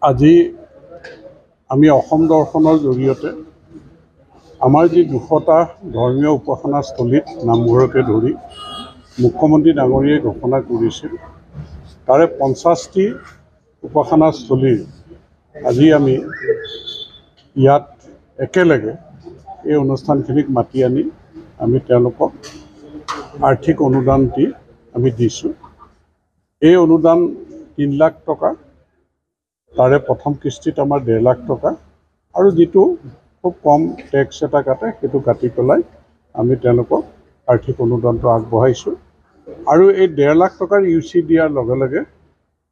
আজি আমি অসম দৰ্শনৰ জৰিয়তে আমাৰ যি ২০০টা ধৰ্মীয় উপাসনাস্থলীত নামঘৰকে ধৰি মুখ্যমন্ত্ৰী ডাঙৰীয়াই ঘোষণা কৰিছিল তাৰে ৫০টি উপাসনাস্থলীৰ আজি আমি ইয়াত একেলগে এই অনুষ্ঠানখিনিক মাতি আনি আমি তেওঁলোকক আৰ্থিক অনুদান দি আমি দিছোঁ। এই অনুদান ৩ লাখ টকা, তাৰে প্ৰথম কিস্তিত আমাৰ ১.৫ লাখ টকা আৰু যিটো খুব কম টেক্স এটা কাটে সেইটো কাটি পেলাই আমি তেওঁলোকক আৰ্থিক অনুদানটো আগবঢ়াইছোঁ আৰু এই ১.৫ লাখ টকাৰ UC দিয়াৰ লগে লগে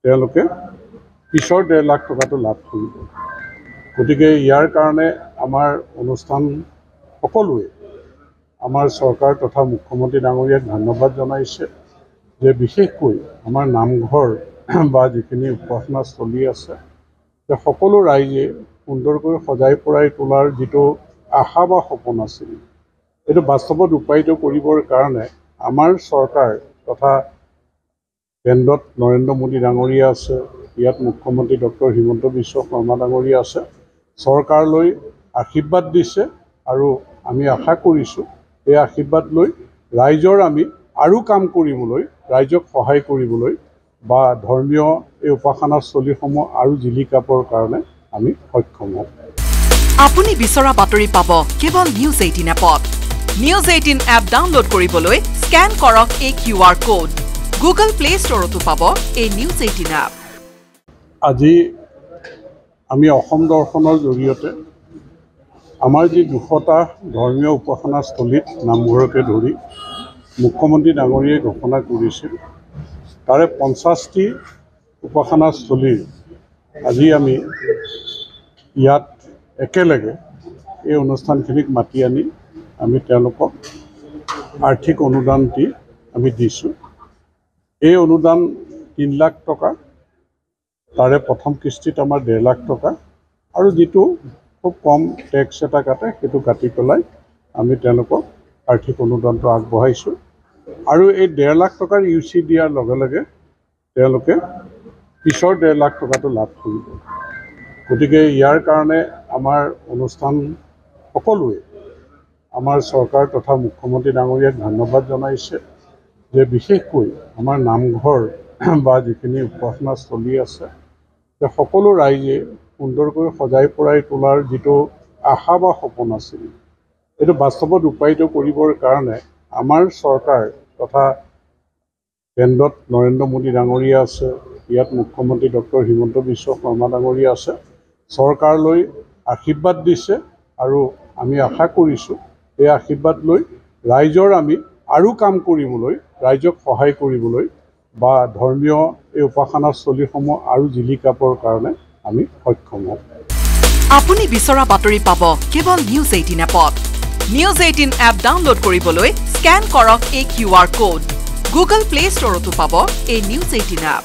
তেওঁলোকে পিছৰ ১.৫ লাখ টকাটো লাভ কৰিব। গতিকে ইয়াৰ কাৰণে আমাৰ অনুষ্ঠান সকলোৱে আমাৰ চৰকাৰ তথা মুখ্যমন্ত্ৰী ডাঙৰীয়াক ধন্যবাদ জনাইছে যে বিশেষকৈ আমাৰ নামঘৰ বা যিখিনি উপাসনাস্থলী আছে যে সকলো ৰাইজে সুন্দৰকৈ সজাই পৰাই তোলাৰ যিটো আশা বা সপোন আছিল এইটো বাস্তৱত ৰূপায়িত কৰিবৰ কাৰণে আমাৰ চৰকাৰ তথা কেন্দ্ৰত নৰেন্দ্ৰ মোদী ডাঙৰীয়া আছে, ইয়াত মুখ্যমন্ত্ৰী ডক্টৰ হিমন্ত বিশ্ব শৰ্মা ডাঙৰীয়া আছে, চৰকাৰলৈ আশীৰ্বাদ দিছে আৰু আমি আশা কৰিছোঁ এই আশীৰ্বাদ লৈ ৰাইজৰ আমি আৰু কাম কৰিবলৈ, ৰাইজক সহায় কৰিবলৈ বা ধৰ্মীয় এই উপাসনাস্থলীসমূহ আৰু জিলিকাবৰ কাৰণে আমি সক্ষম হ'ম। আপুনি বিচৰা বাতৰি পাব কেৱল নিউজ 18 এপত। নিউজ 18 এপ ডাউনলোড কৰিবলৈ স্কেন কৰক এই QR কোড। গুগল প্লে ষ্টৰতো পাব এই নিউজ 18 এপ। আজি আমি অসম দৰ্শনৰ জৰিয়তে আমাৰ যি ২০০টা ধৰ্মীয় উপাসনাস্থলীত নামঘৰকে ধৰি মুখ্যমন্ত্ৰী ডাঙৰীয়াই ঘোষণা কৰিছিল তাৰে ৫০টি উপাসনাস্থলীৰ আজি আমি ইয়াত একেলগে এই অনুষ্ঠানখিনিক মাতি আনি আমি তেওঁলোকক আৰ্থিক অনুদান দি আমি দিছোঁ। এই অনুদান ৩ লাখ টকা, তাৰে প্ৰথম কিস্তিত আমাৰ ১.৫ লাখ টকা আৰু যিটো খুব কম টেক্স এটা কাটে সেইটো কাটি পেলাই আমি তেওঁলোকক আৰ্থিক অনুদানটো আগবঢ়াইছোঁ আৰু এই ১.৫ লাখ টকাৰ UC দিয়াৰ লগে লগে তেওঁলোকে পিছৰ ১.৫ লাখ টকাটো লাভ কৰিব। গতিকে ইয়াৰ কাৰণে আমাৰ অনুষ্ঠান সকলোৱে আমাৰ চৰকাৰ তথা মুখ্যমন্ত্ৰী ডাঙৰীয়াক ধন্যবাদ জনাইছে যে বিশেষকৈ আমাৰ নামঘৰ বা যিখিনি উপাসনাস্থলী আছে যে সকলো ৰাইজে সুন্দৰকৈ সজাই পৰাই তোলাৰ যিটো আশা বা সপোন আছিল এইটো বাস্তৱত ৰূপায়িত কৰিবৰ কাৰণে আমাৰ চৰকাৰ তথা কেন্দ্ৰত নৰেন্দ্ৰ মোদী ডাঙৰীয়া আছে, ইয়াত মুখ্যমন্ত্ৰী ডক্টৰ হিমন্ত বিশ্ব শৰ্মা ডাঙৰীয়া আছে, চৰকাৰলৈ আশীৰ্বাদ দিছে আৰু আমি আশা কৰিছোঁ এই আশীৰ্বাদ লৈ ৰাইজৰ আমি আৰু কাম কৰিবলৈ, ৰাইজক সহায় কৰিবলৈ বা ধৰ্মীয় এই উপাসনাস্থলীসমূহ আৰু জিলিকাবৰ কাৰণে আমি সক্ষম হ'ম। আপুনি বিচৰা বাতৰি পাব কেৱল নিউজ 18 এপত। নিউজ 18 এপ ডাউনলোড কৰিবলৈ স্কেন কৰক এই QR কোড। গুগল প্লে ষ্টৰতো পাব এই নিউজ 18 এপ।